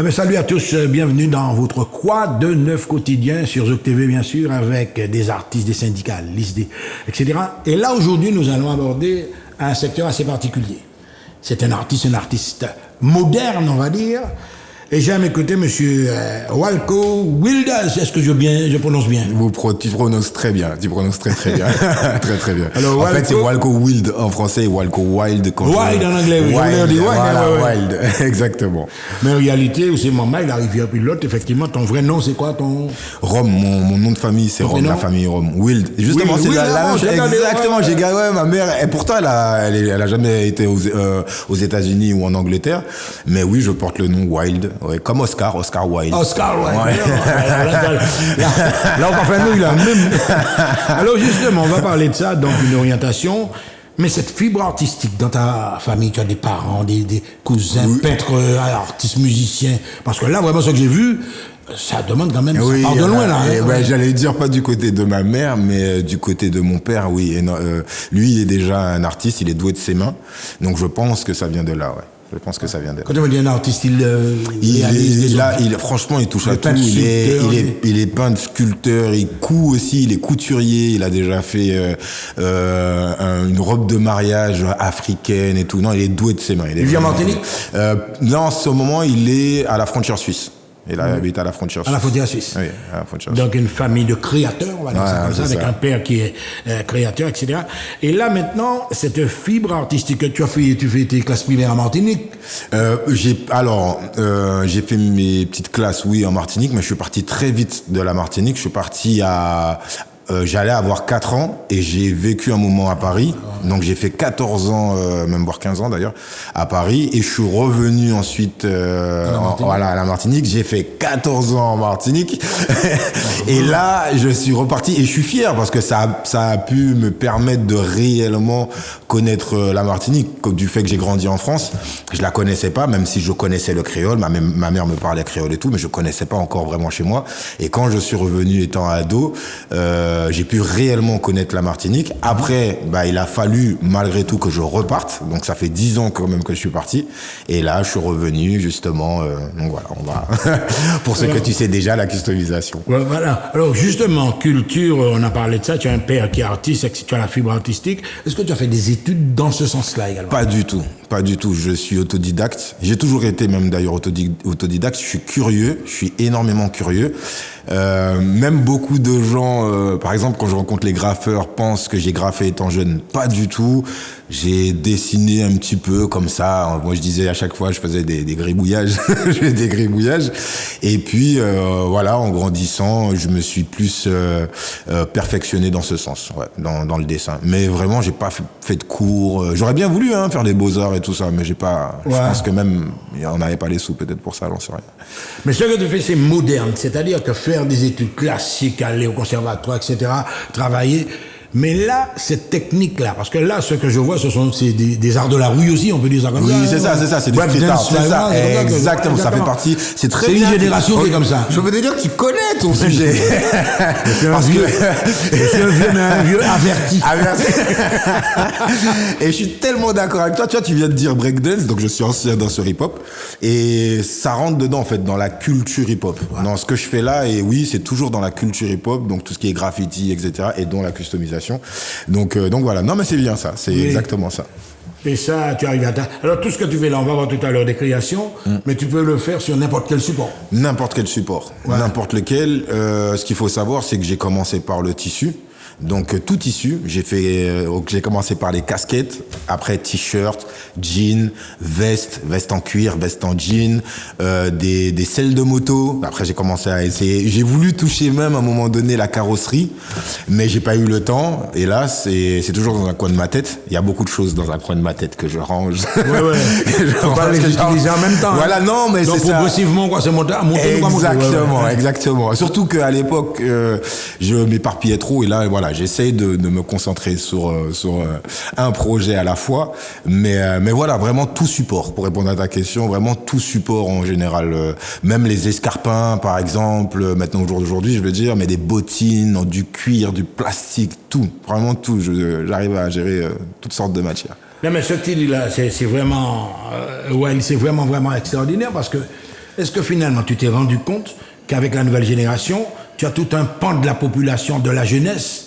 Salut à tous, bienvenue dans votre Quad de 9 quotidien sur Zouk TV bien sûr, avec des artistes, des syndicalistes, etc. Et là aujourd'hui nous allons aborder un secteur assez particulier. C'est un artiste moderne on va dire. Et j'ai à mes côtés monsieur Walco Wilders. Est-ce que je prononce bien? Tu prononces très bien. Tu prononces très bien. très bien. Alors, en fait, c'est Walco Wild en français et Walco Wild. Wild en anglais, oui. Wild. Exactement. Mais en réalité, c'est mon mail, la rivière pilote. Effectivement, ton vrai nom, c'est quoi ton... Rome. Mon nom de famille, c'est Rome, la famille Rome. Wild. Justement, c'est la exactement. J'ai gagné ma mère. Et pourtant, elle a jamais été aux États-Unis ou en Angleterre. Mais oui, je porte le nom Wild. Ouais, comme Oscar Wilde. Oscar Wilde. Ouais. Là, on va faire nous, là. Alors, justement, on va parler de ça, donc une orientation. Mais cette fibre artistique dans ta famille, tu as des parents, des cousins, oui, peintres, artistes, musiciens. Parce que là, vraiment, ce que j'ai vu, ça demande quand même, oui, ça part de loin, là. Hein, ouais. J'allais dire pas du côté de ma mère, mais du côté de mon père, oui. Et lui, il est déjà un artiste, il est doué de ses mains. Donc, je pense que ça vient de là, ouais. Je pense que ça vient d'elle. Quand tu me dis un artiste, franchement, il touche à tout. Il est peintre, sculpteur, il coud aussi, il est couturier. Il a déjà fait une robe de mariage africaine et tout. Non, il est doué de ses mains. Il vit en Martinique? Là, en ce moment, il est à la frontière suisse. Et là, il habite à la frontière suisse. À la frontière suisse. Oui, à la frontière suisse. Donc, une famille de créateurs, on va dire ça comme ça, avec un père qui est créateur, etc. Et là, maintenant, cette fibre artistique que tu fais tes classes primaires en Martinique? J'ai fait mes petites classes, oui, en Martinique, mais je suis parti très vite de la Martinique. Je suis parti j'allais avoir 4 ans et j'ai vécu un moment à Paris. Donc j'ai fait 14 ans, même voire 15 ans d'ailleurs, à Paris. Et je suis revenu ensuite à la Martinique. J'ai fait 14 ans en Martinique. Et là, je suis reparti et je suis fier parce que ça a pu me permettre de réellement connaître la Martinique. Du fait que j'ai grandi en France, je la connaissais pas, même si je connaissais le créole. Ma mère me parlait créole et tout, mais je connaissais pas encore vraiment chez moi. Et quand je suis revenu étant ado, j'ai pu réellement connaître la Martinique. Après, il a fallu malgré tout que je reparte. Donc ça fait 10 ans quand même que je suis parti. Et là, je suis revenu justement. Donc voilà, on va pour ce que tu sais déjà, la customisation. Ouais, voilà. Alors justement, culture, on a parlé de ça. Tu as un père qui est artiste, tu as la fibre artistique. Est-ce que tu as fait des études dans ce sens-là également? Pas du tout. Je suis autodidacte. J'ai toujours été même d'ailleurs autodidacte. Je suis curieux. Je suis énormément curieux. Même beaucoup de gens, par exemple, quand je rencontre les graffeurs, pensent que j'ai graffé étant jeune. Pas du tout. J'ai dessiné un petit peu comme ça. Moi, je disais à chaque fois, je faisais des gribouillages. Je faisais des gribouillages. Et puis, voilà, en grandissant, je me suis plus perfectionné dans ce sens, ouais, dans le dessin. Mais vraiment, j'ai pas fait de cours. J'aurais bien voulu faire des beaux-arts et tout ça, mais j'ai pas. Ouais. Je pense que même, on n'avait pas les sous peut-être pour ça, j'en sais rien. Mais ce que tu fais, c'est moderne. C'est-à-dire que faire des études classiques, aller au conservatoire, etc., travailler. Mais là, cette technique-là, parce que là, ce que je vois, c'est des arts de la rue aussi, on peut dire ça comme ça. Oui, c'est ça, c'est du street art, c'est ça. Exactement, ça fait partie. C'est très bien. C'est une génération qui est comme ça. Je veux te dire que tu connais ton sujet. Je suis un vieux averti. Et je suis tellement d'accord avec toi. Tu vois, tu viens de dire breakdance, donc je suis ancien danseur hip-hop. Et ça rentre dedans, en fait, dans la culture hip-hop. Ouais. Dans ce que je fais là, et oui, c'est toujours dans la culture hip-hop, donc tout ce qui est graffiti, etc., et dont la customisation. Donc voilà. Non, mais c'est bien ça. C'est exactement ça. Et ça, tu arrives à Alors, tout ce que tu fais là, on va voir tout à l'heure des créations, mais tu peux le faire sur n'importe quel support. N'importe quel support. Ouais. N'importe lequel. Ce qu'il faut savoir, c'est que j'ai commencé par le tissu. Donc tout tissu, j'ai commencé par les casquettes, après t-shirt, jean, veste en cuir, veste en jean, des selles de moto. Après j'ai commencé à essayer, j'ai voulu toucher même à un moment donné la carrosserie, mais j'ai pas eu le temps. Et là c'est toujours dans un coin de ma tête. Il y a beaucoup de choses dans un coin de ma tête que je range. Ouais. Faut pas les utiliser en même temps. Voilà, non, mais c'est ça. Donc progressivement quoi, c'est monter. Exactement. Surtout qu'à l'époque je m'éparpillais trop et là voilà. J'essaye de me concentrer sur un projet à la fois, mais voilà, vraiment tout support, pour répondre à ta question, vraiment tout support en général, même les escarpins par exemple, maintenant au jour d'aujourd'hui je veux dire, mais des bottines, du cuir, du plastique, tout, vraiment tout, j'arrive à gérer toutes sortes de matières. Non mais ce qu'il dit là, c'est vraiment, c'est vraiment extraordinaire parce que Est-ce que finalement, tu t'es rendu compte qu'avec la nouvelle génération, tu as tout un pan de la population, de la jeunesse,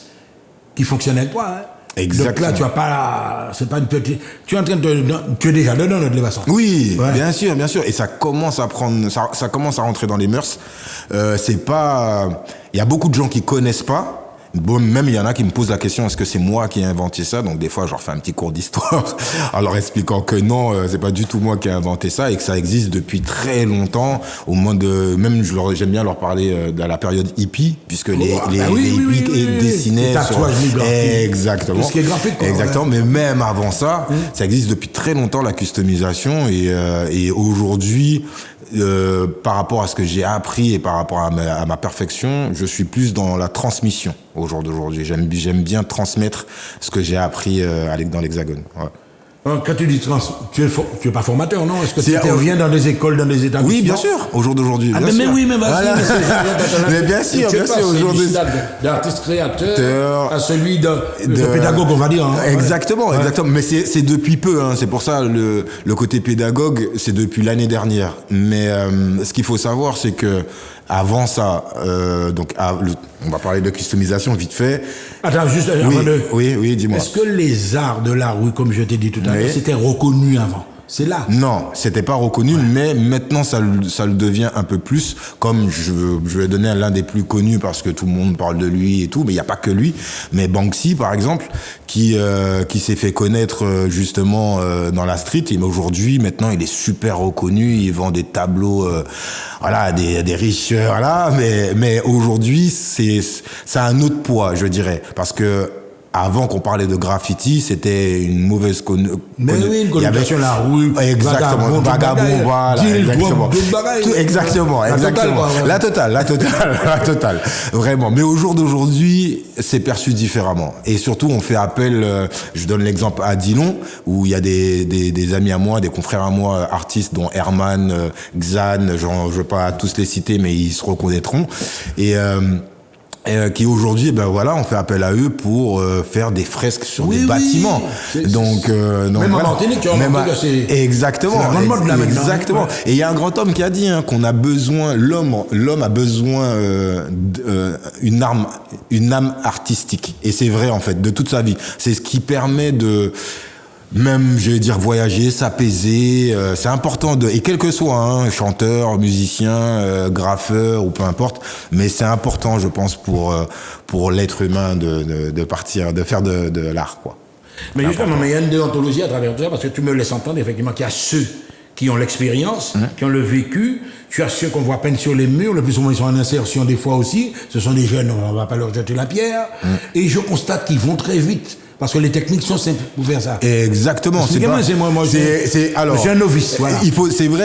qui fonctionne avec toi, hein? Exactement. Donc là, tu as pas, c'est pas une petite, tu es en train tu es déjà dedans, de toute façon. Oui, ouais. Bien sûr. Et ça commence à prendre, ça commence à rentrer dans les mœurs. C'est pas, il y a beaucoup de gens qui connaissent pas. Bon, même il y en a qui me posent la question, est-ce que c'est moi qui ai inventé ça? Donc des fois, je leur fais un petit cours d'histoire en leur expliquant que non, c'est pas du tout moi qui ai inventé ça et que ça existe depuis très longtemps. Au moins de, même j'aime bien leur parler de la période hippie, puisque les hippies dessinaient sur... Exactement. Ce qui est graphique, quoi. Exactement. Ouais. Mais même avant ça, ça existe depuis très longtemps la customisation et aujourd'hui. Par rapport à ce que j'ai appris et par rapport à ma perfection, je suis plus dans la transmission au jour d'aujourd'hui. J'aime bien transmettre ce que j'ai appris dans l'Hexagone. Ouais. Quand tu dis tu es pas formateur, non? Est-ce que tu interviens dans des écoles, dans des établissements? Oui, bien sûr, au jour d'aujourd'hui. Ah, mais oui, mais vas-y. Voilà. Mais bien sûr, aujourd'hui. D'artiste créateur à celui de pédagogue, on va dire. Hein. Exactement. Mais c'est depuis peu, hein. C'est pour ça, le côté pédagogue, c'est depuis l'année dernière. Mais, ce qu'il faut savoir, c'est que, avant ça, on va parler de customisation vite fait. Attends, juste avant de... Oui, dis-moi. Est-ce que les arts de la rue, comme je t'ai dit tout à l'heure, c'était reconnu avant? C'est là. Non, c'était pas reconnu, mais maintenant ça le devient un peu plus. Comme je vais donner l'un des plus connus parce que tout le monde parle de lui et tout, mais il y a pas que lui. Mais Banksy, par exemple, qui s'est fait connaître justement dans la street. Et aujourd'hui, maintenant, il est super reconnu. Il vend des tableaux, des riches, Mais aujourd'hui, ça a un autre poids, je dirais, parce que avant qu'on parlait de graffiti, c'était une mauvaise Mais oui, une connotation la rue. Exactement, vagabond, voilà, exactement. La totale. Vraiment. Mais au jour d'aujourd'hui, c'est perçu différemment. Et surtout, on fait appel, je donne l'exemple à Dillon, où il y a des amis à moi, des confrères à moi, artistes, dont Herman, Xan, je veux pas tous les citer, mais ils se reconnaîtront. Qui aujourd'hui, on fait appel à eux pour faire des fresques sur des bâtiments. Donc même en Martinique, tu vois, c'est exactement. C'est la grande mode là maintenant. Exactement. Et il y a un grand homme qui a dit qu'on a besoin, l'homme a besoin une âme artistique. Et c'est vrai en fait, de toute sa vie. C'est ce qui permet de même, je vais dire, voyager, s'apaiser, c'est important et quel que soit, chanteur, musicien, graffeur ou peu importe, mais c'est important, je pense, pour l'être humain de partir, de faire de l'art, quoi. Mais justement, il y a une déontologie à travers tout ça, parce que tu me laisses entendre effectivement qu'il y a ceux qui ont l'expérience, qui ont le vécu. Tu as ceux qu'on voit peine sur les murs, le plus souvent ils sont en insertion des fois aussi. Ce sont des jeunes, on va pas leur jeter la pierre. Et je constate qu'ils vont très vite. Parce que les techniques sont simples pour faire ça. Exactement. C'est alors, je suis un novice. Voilà.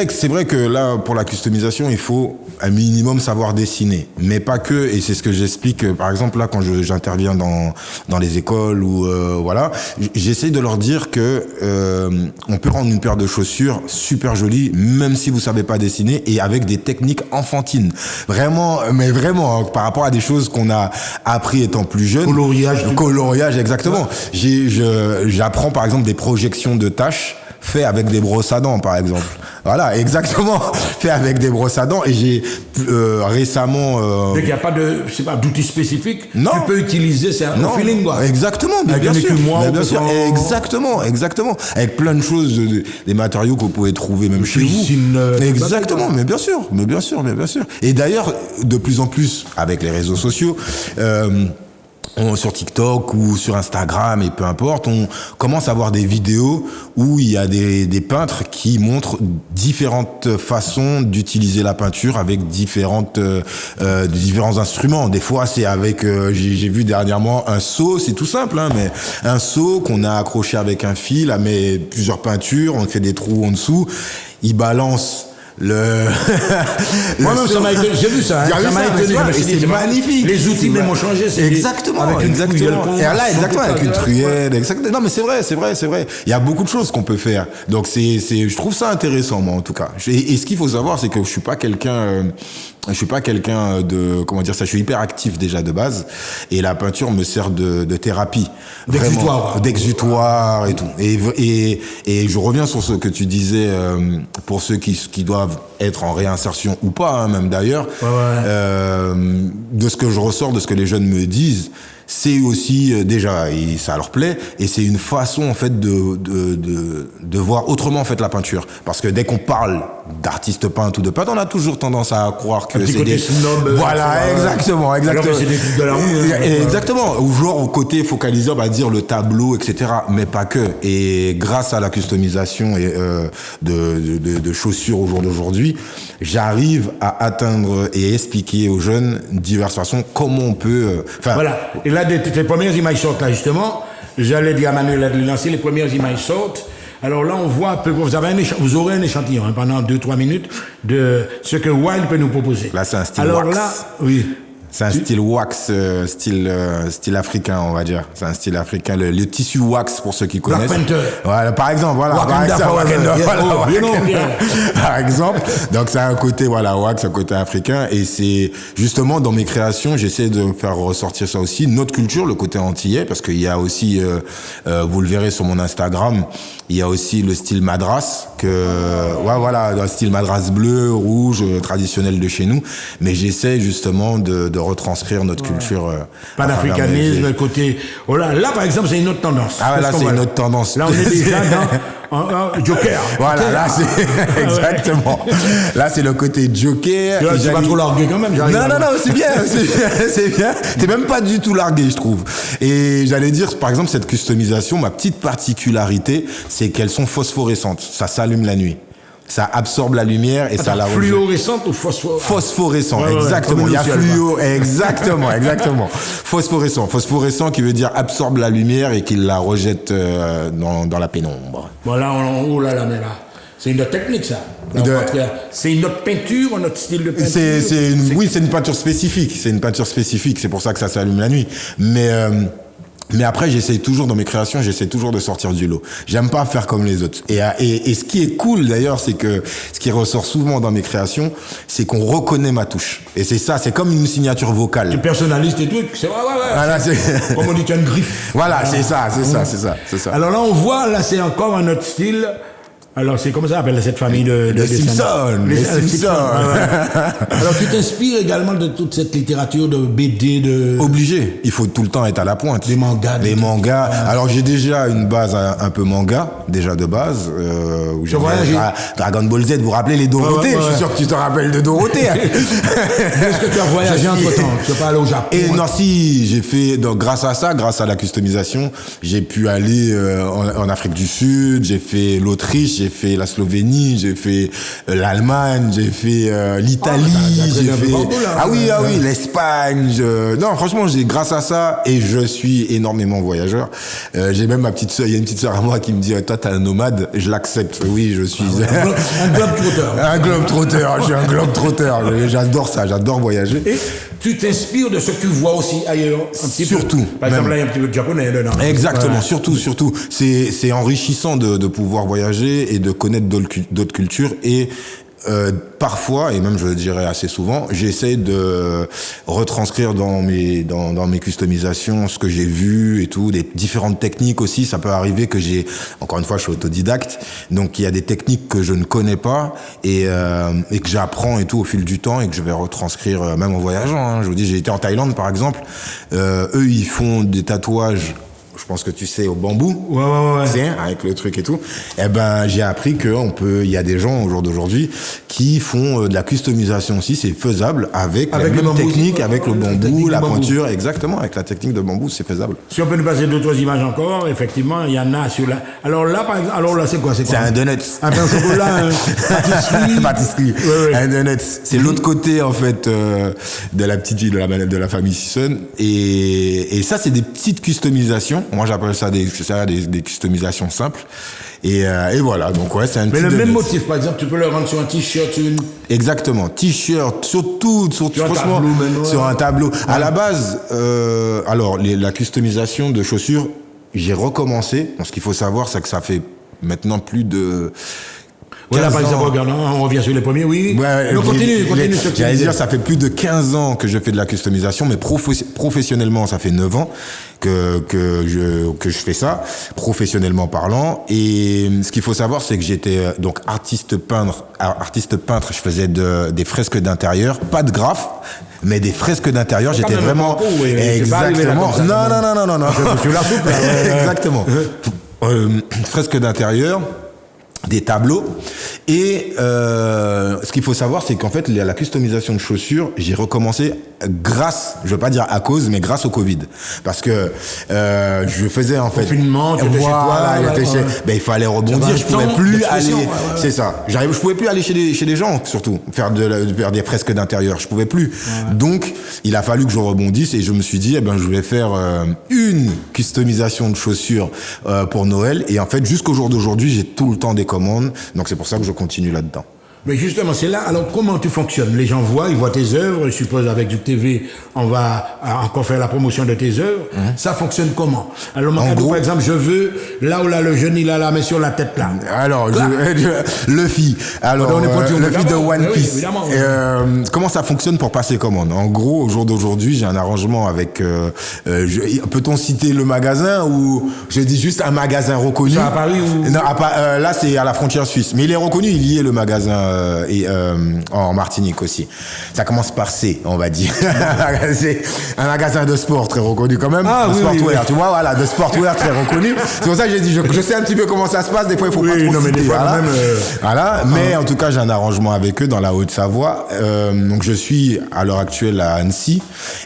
C'est vrai que là, pour la customisation, il faut un minimum savoir dessiner. Mais pas que, et c'est ce que j'explique, par exemple, là, quand j'interviens dans les écoles ou, j'essaie de leur dire que, on peut rendre une paire de chaussures super jolie, même si vous savez pas dessiner, et avec des techniques enfantines. Vraiment, par rapport à des choses qu'on a appris étant plus jeune. Coloriage, exactement. J'apprends par exemple des projections de tâches fait avec des brosses à dents, par exemple. Voilà, exactement. Fait avec des brosses à dents. Et j'ai récemment... Donc il n'y a pas d'outils spécifiques. Non. Tu peux utiliser, c'est un feeling, quoi. Exactement, mais bien sûr. Exactement. Avec plein de choses, des matériaux que vous pouvez trouver même chez vous. Exactement, mais bien sûr. Et d'ailleurs, de plus en plus, avec les réseaux sociaux, sur TikTok ou sur Instagram et peu importe, on commence à voir des vidéos où il y a des peintres qui montrent différentes façons d'utiliser la peinture avec différents instruments. Des fois, c'est avec, j'ai vu dernièrement un seau, c'est tout simple, mais un seau qu'on a accroché avec un fil, met plusieurs peintures, on fait des trous en dessous, il balance Moi-même, j'ai vu ça. Ça m'a étonné. C'est magnifique. Les outils même ont changé. Exactement. Avec une truelle. Et là, exactement, avec une truelle. Exactement. Non, mais c'est vrai. Il y a beaucoup de choses qu'on peut faire. Donc, je trouve ça intéressant, moi, en tout cas. Et ce qu'il faut savoir, c'est que je suis pas quelqu'un Je suis pas quelqu'un de, comment dire ça, je suis hyper actif déjà de base, et la peinture me sert de thérapie. D'exutoire. D'exutoire et tout. Et je reviens sur ce que tu disais, pour ceux qui doivent être en réinsertion ou pas, hein, même d'ailleurs, de ce que je ressors, de ce que les jeunes me disent, c'est aussi déjà, et ça leur plaît, et c'est une façon en fait de voir autrement en fait la peinture, parce que dès qu'on parle d'artistes peintres ou de peintres, on a toujours tendance à croire que c'est des snob, voilà, exactement. Alors que c'est des trucs de la rue. Exactement, ou genre au côté focalisé, on va dire le tableau, etc. Mais pas que. Et grâce à la customisation et de chaussures au jour d'aujourd'hui, j'arrive à atteindre et expliquer aux jeunes diverses façons comment on peut. Voilà. Et là, les premières images sortent là justement. J'allais dire à Manuel de lancer, les premières images sortent. Alors là, on voit un peu, vous aurez un échantillon hein, pendant 2-3 minutes de ce que Wild peut nous proposer. Là, c'est un style alors wax. Là, oui. C'est un style wax, style africain, on va dire. C'est un style africain, le tissu wax pour ceux qui connaissent. Black Panther. Voilà, par exemple, voilà. Par exemple. Donc, c'est un côté, voilà, wax, un côté africain. Et c'est, justement, dans mes créations, j'essaie de faire ressortir ça aussi. Notre culture, le côté antillais, parce qu'il y a aussi, vous le verrez sur mon Instagram, il y a aussi le style madras, voilà, un style madras bleu, rouge, traditionnel de chez nous. Mais j'essaie, justement, de retranscrire notre culture. Panafricanisme, le côté. Oh là, par exemple, c'est une autre tendance. Ah ouais, là, c'est une autre tendance. Là, on est déjà dans Joker. Voilà, là, c'est exactement. Là, c'est le côté Joker. C'est pas trop largué quand même. Non, c'est bien, c'est bien. T'es même pas du tout largué, je trouve. Et j'allais dire, par exemple, cette customisation, ma petite particularité, c'est qu'elles sont phosphorescentes. Ça s'allume la nuit. Ça absorbe la lumière et ça la rejette. Fluorescente ou phosphorescente? Phosphorescent, exactement. Il y a fluo, exactement. Phosphorescent qui veut dire absorbe la lumière et qu'il la rejette dans la pénombre. Voilà, oh là, mais là. C'est une autre technique, ça. C'est une autre peinture, un autre style de peinture. Oui, c'est une peinture spécifique. C'est pour ça que ça s'allume la nuit. Mais après, j'essaie toujours, dans mes créations, de sortir du lot. J'aime pas faire comme les autres. Et ce qui est cool, d'ailleurs, c'est que ce qui ressort souvent dans mes créations, c'est qu'on reconnaît ma touche. Et c'est ça, c'est comme une signature vocale. Tu personnalises tes trucs, c'est Voilà, comme on dit, tu as une griffe. Voilà, c'est ça. Alors là, on voit, là, c'est encore un autre style. Alors, c'est comme ça qu'on appelle cette famille de les Simpsons. Les Simpsons. Alors, tu t'inspires également de toute cette littérature de BD, Obligé. Il faut tout le temps être à la pointe. Des mangas. Les mangas. Alors, j'ai déjà une base un peu manga, déjà de base. Où j'ai Dragon Ball Z, vous vous rappelez les Dorothée? Je suis sûr que tu te rappelles de Dorothée. Est-ce que tu as voyagé entre-temps? Tu n'es pas allé au Japon? Et non, si, j'ai fait, donc, grâce à la customisation, j'ai pu aller en Afrique du Sud, j'ai fait l'Autriche, j'ai fait la Slovénie, j'ai fait l'Allemagne, j'ai fait l'Italie, j'ai fait l'Espagne. Non, franchement, grâce à ça, et je suis énormément voyageur. J'ai même ma petite sœur, il y a une petite sœur à moi qui me dit toi t'es un nomade, je l'accepte. Oui, je suis un globe-trotteur. Un globe-trotteur, je suis un globe-trotteur. J'adore ça, j'adore voyager. Et tu t'inspires de ce que tu vois aussi ailleurs, un petit surtout, peu. Par exemple, là, il y a un petit peu de japonais dedans. Exactement, surtout. C'est enrichissant de pouvoir voyager et de connaître d'autres cultures et parfois, et même je le dirais assez souvent, j'essaie de retranscrire dans mes customisations ce que j'ai vu et tout, des différentes techniques aussi. Ça peut arriver que encore une fois, je suis autodidacte, donc il y a des techniques que je ne connais pas et que j'apprends et tout au fil du temps et que je vais retranscrire même en voyageant. Hein. Je vous dis, j'ai été en Thaïlande par exemple, eux ils font des tatouages. Je pense que tu sais, au bambou. Ouais. Tu sais, avec le truc et tout. Eh ben, j'ai appris il y a des gens au jour d'aujourd'hui qui font de la customisation aussi. C'est faisable avec la même technique, avec le bambou, la peinture. Exactement, avec la technique de bambou, c'est faisable. Si on peut nous passer 2-3 images encore, effectivement, il y en a sur la. Alors là, par exemple, c'est quoi? C'est un donut. Un pain au chocolat, pâtisserie. Ouais. Un donut. C'est l'autre côté, en fait, de la petite vie de la famille Sisson. Et ça, c'est des petites customisations. Moi, j'appelle ça des customisations simples. Et voilà. Donc, ouais, c'est un Mais le même motif, par exemple, tu peux le rendre sur un t-shirt, sur une. Exactement. T-shirt, surtout, franchement, sur un tableau. Ouais. À la base, la customisation de chaussures, j'ai recommencé. Donc, ce qu'il faut savoir, c'est que ça fait maintenant plus de Voilà, par 15 exemple, ans. regardons, on revient sur les premiers, oui. Ouais, Donc, continue ce que tu j'allais disais. dire, ça fait plus de 15 ans que je fais de la customisation, mais professionnellement, ça fait 9 ans que je fais ça, professionnellement parlant. Et ce qu'il faut savoir, c'est que j'étais donc artiste peintre, je faisais des fresques d'intérieur, pas de graphe, mais des fresques d'intérieur. J'étais même vraiment... un parcours, oui, c'est pas arrivé là Exactement. comme ça, Non. Tu la soupe, là. Exactement. Fresques d'intérieur, des tableaux. Et ce qu'il faut savoir, c'est qu'en fait, la customisation de chaussures, j'ai recommencé grâce, je veux pas dire à cause, mais grâce au Covid. Parce que je faisais en fait... Confinement, tu étais chez toi, Ben, il fallait rebondir, je pouvais plus aller... C'est ça. Je pouvais plus aller chez les gens, surtout, faire des fresques d'intérieur. Je pouvais plus. Donc, il a fallu que je rebondisse et je me suis dit, eh ben, je vais faire une customisation de chaussures pour Noël. Et en fait, jusqu'au jour d'aujourd'hui, j'ai tout le temps des commandes. Donc, c'est pour ça que je continue là-dedans. Mais justement, c'est là. Alors, comment tu fonctionnes? Les gens voient, ils voient tes œuvres. Je suppose, avec Zouk TV, on va encore faire la promotion de tes œuvres. Ça fonctionne comment? Alors, En gros, par exemple, je veux, là où là, le jeune, il a la main sur la tête, là. Alors, Luffy. Alors, on est pointu, Luffy de évidemment. One Oui, Piece. évidemment. Comment ça fonctionne pour passer commande? En gros, au jour d'aujourd'hui, j'ai un arrangement avec... peut-on citer le magasin ou je dis juste un magasin reconnu? Ça à Paris ou... Non, là, c'est à la frontière suisse. Mais il est reconnu, il y est le magasin en Martinique aussi. Ça commence par C, on va dire. C'est un magasin de sport très reconnu quand même. Ah, de oui, sportwear, oui. tu vois, voilà, de sportwear très reconnu. C'est pour ça que j'ai dit, je sais un petit peu comment ça se passe. Des fois, il faut Oui, pas trop non, mais des citer, fois, voilà. quand même, Voilà, mais en tout cas, j'ai un arrangement avec eux dans la Haute-Savoie. Donc, je suis à l'heure actuelle à Annecy.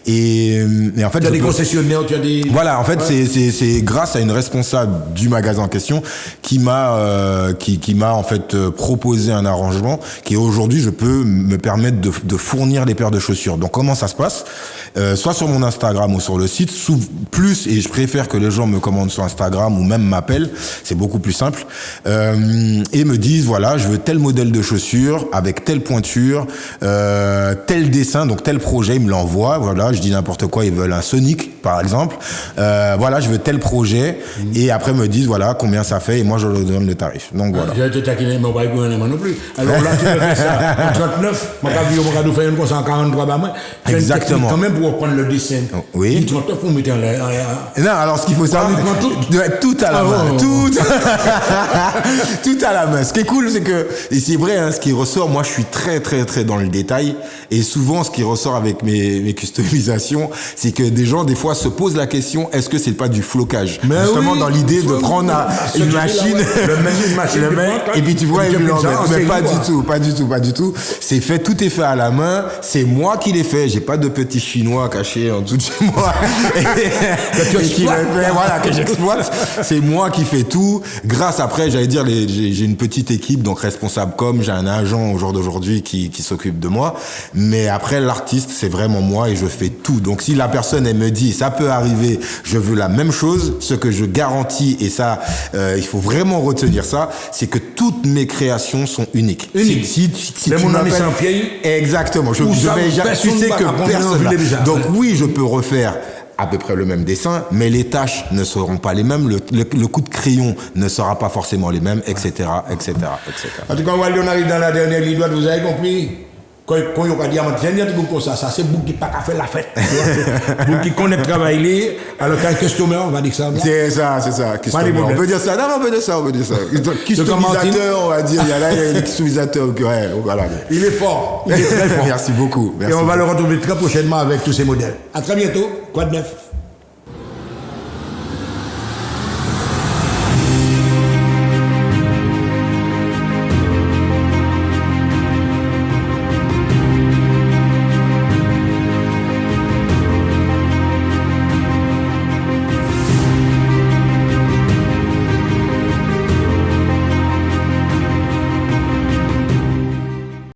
Et en fait, Tu as des concessionnaires, tu as des... voilà, en fait, c'est grâce à une responsable du magasin en question qui m'a en fait proposé un arrangement qui aujourd'hui je peux me permettre de fournir les paires de chaussures. Donc comment ça se passe? Soit sur mon Instagram ou sur le site, plus, et je préfère que les gens me commandent sur Instagram ou même m'appellent, c'est beaucoup plus simple, et me disent voilà, je veux tel modèle de chaussures avec telle pointure, tel dessin, donc tel projet, ils me l'envoient, voilà, je dis n'importe quoi, ils veulent un Sonic par exemple, voilà, je veux tel projet, et après me disent voilà combien ça fait, et moi je leur donne le tarif. Donc voilà. Je vais te taquiner, mais on va y gouvernement non plus. Alors là, tu me fais ça en 39, moi, quand je faire une course en 43, bah, moi, j'ai une technique quand même pour reprendre le dessin. Oui. Une 39 pour mettre en l'air. Non, alors ce qu'il faut savoir, tout à la main, tout à la main. Ce qui est cool, c'est que, et c'est vrai, hein, ce qui ressort, moi je suis très dans le détail, et souvent ce qui ressort avec mes customisations, c'est que des gens des fois se posent la question, est-ce que c'est pas du flocage? Mais justement oui, dans l'idée de prendre une machine, le mec, et puis tu vois, il mais pas du tout. C'est fait, tout est fait à la main, c'est moi qui l'ai fait, j'ai pas de petit chinois caché en dessous de chez moi. Que j'exploite. C'est moi qui fais tout. Grâce après, j'allais dire, j'ai une petite équipe, donc responsable com, j'ai un agent au jour d'aujourd'hui qui s'occupe de moi. Mais après, l'artiste, c'est vraiment moi et je fais tout. Donc si la personne, elle me dit, ça peut arriver, je veux la même chose, ce que je garantis, et ça, il faut vraiment retenir ça, c'est que toutes mes créations sont uniques. Unique. Si Mais tu mon ami m'appelles- Saint-Pierre, Exactement. Tu sais que personne. Donc oui, je peux refaire à peu près le même dessin, mais les tâches ne seront pas les mêmes, le coup de crayon ne sera pas forcément les mêmes, etc. en tout cas, on arrive dans la dernière ligne droite, vous avez compris? Quand on va dire, comme ça, c'est Bouk qui n'a pas fait la fête. Bouk qui connaît le travail, alors qu'un customer, on va dire ça. C'est ça. On peut dire ça. Non, on peut dire ça. Customisateur, on va dire. Il y a des customisateurs. Ouais, voilà. Il est fort. Il est très fort. Merci beaucoup. Et on va le retrouver très prochainement avec tous ces modèles. À très bientôt. Quoi de neuf?